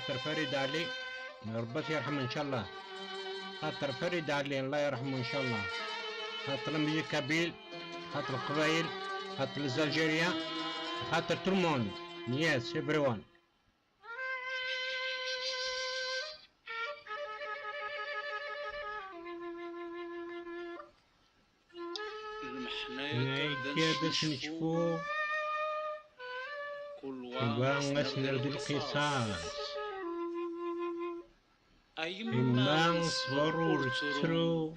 خاطر فريد علي، ربي يرحمه ان شاء الله. خاطر فريد علي الله يرحمه ان شاء الله. خاطر الميكابيل، خاطر القبائل، خاطر الجزائرية، خاطر tout le monde. Yes, everyone. المحنايا باش نشوفو كل غاس نردو القصاص. إما نصبر ونسترو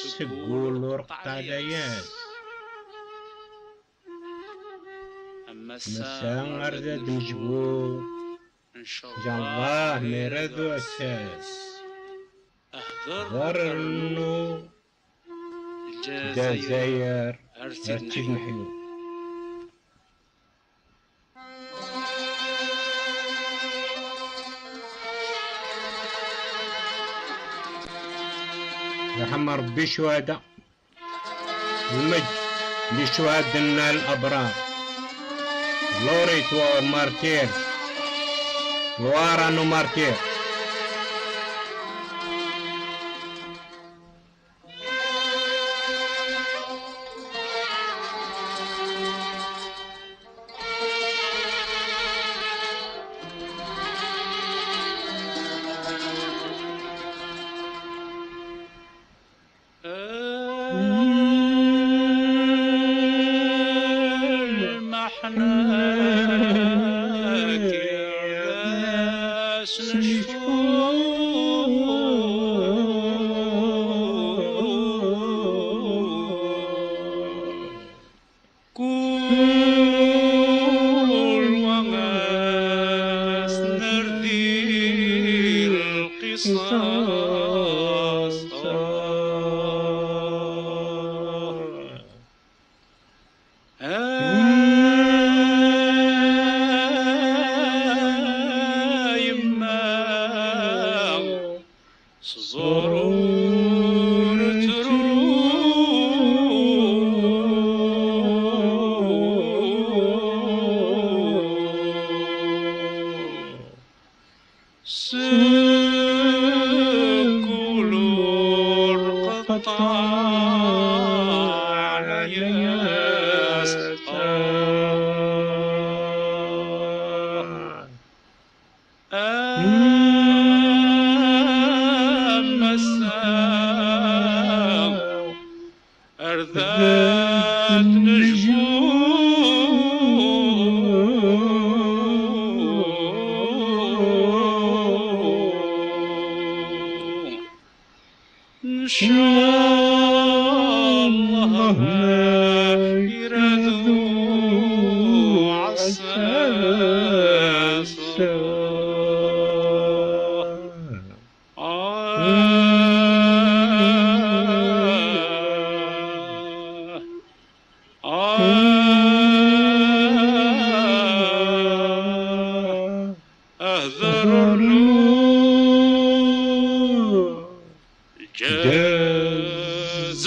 سقول ورقطع العياس. مساء غرداد نجبو إن شاء الله ميرادو أساس. ضرنو الجزائر أرتيد نحيو. يرحم ربي شهداء المجد لشهدنا الأبرار. لوريتو مارتير لوارانو مارتير.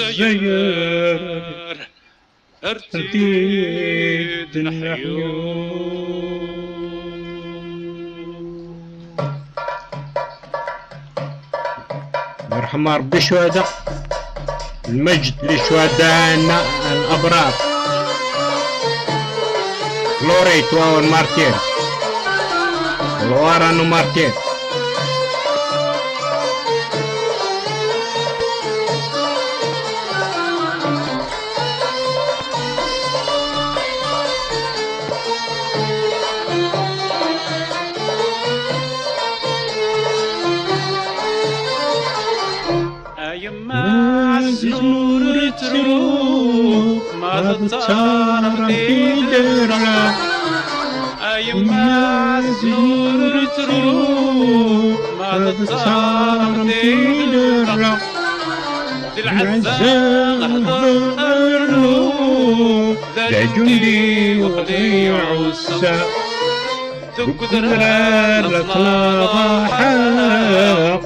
الجزائر ارتيد نحيو. يرحم ربي الشهداء المجد لشهدائنا الأبرار. لوريتو مارتير لوارانو مارتير. يما عالزنور تروح ما تتصارف تدرى. يما عالزنور تروح ما تتصارف تدرى. العزاء احضر له ذا جندي وخلي عسى. تقدر الاطلاق حق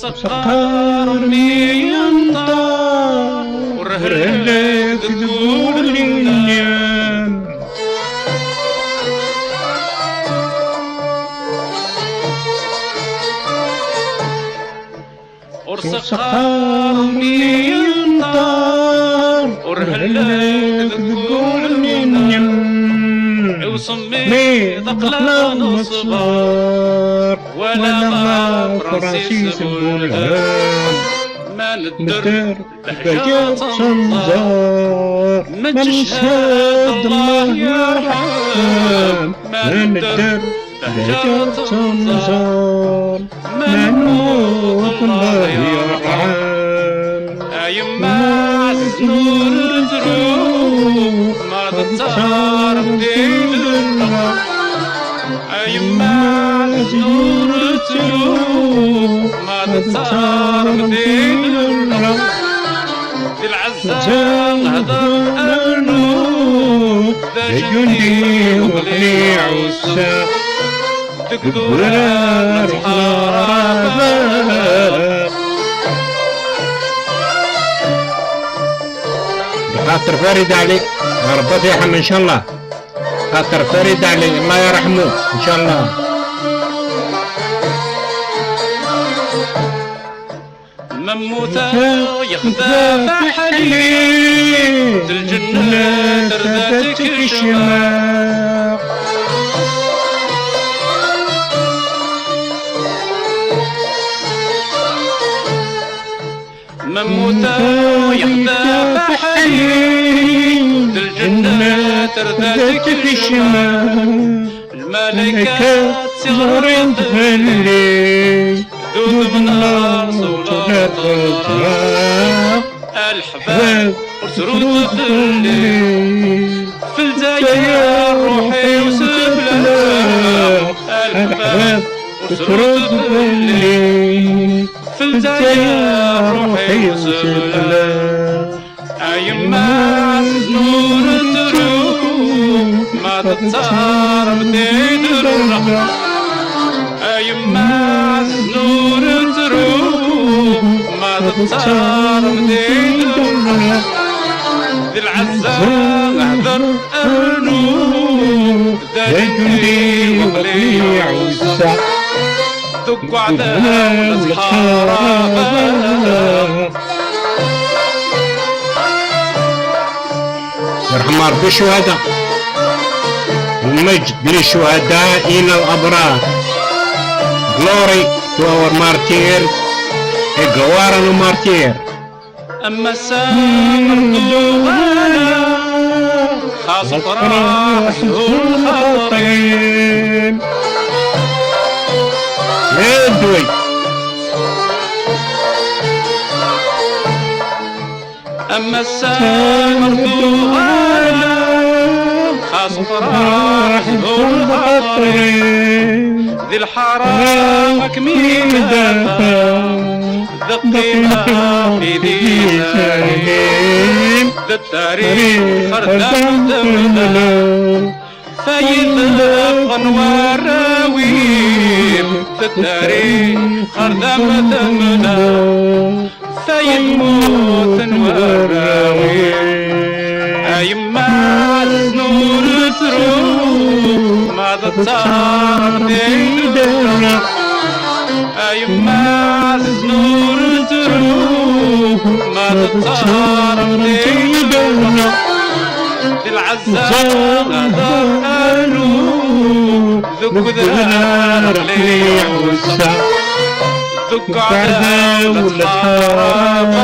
سقرني ينطر ورهلك تقول النيام سقرني ينطر ورهلك تقول النيام وصمي ضقلا نصبر ولا فرنسيس بولهان ما ندر بهجة تنظر ما تشهد الله يرحم ما ندر بهجة تنظر ما نموت الله يرحم أيما عز نور تروح ما تتصار بدين الله أيما عز نور تروح ما تتصار بدين الله في العزة هدر النور ذا جندي وغلي عسى تقدر الحرابة خاطر فريد علي ربي يرحم ان شاء الله خاطر فريد علي الله يرحمه ان شاء الله مموتة يخدى بحليل الجنة ترداتك الشماء مموتة يخدى بحليل الجنة ترداتك الشماء الملائكة صغرين تهلي دود من نار صولات الغراب الحباب وسرود تهلي في الجاية روحي وسبلة الحباب وسرود تهلي في الجاية روحي وسبلة أيما عز نور تروح ما تتصار بديد الرحمة أيما عز نور تروح ما تتصار بديد الرحمة ذي العزة أهدر النور ذا جندي وغلي عسى ذق عذاب الحرابة يرحم ربي الشهداء المجد للشهداء إلى الأبرار Glory to our martyrs الجوار المارتير أما السامردوغانا خاص فراسه الخطرين يدوي أما السامردوغانا خاص فراسه الخطرين ذي الحراك ميدافع ذقيها في دينين ذا التاريخ خردم دمنا فايد الأنوار راويم ذا التاريخ خردم دمنا فايد موت وراويم أيما نور تروح ماذا صار ديدنا أيما نور تروح ماذا صار ديدنا العزة هذا الروح ذك ذار لي عسى ذك عذاب الحرابة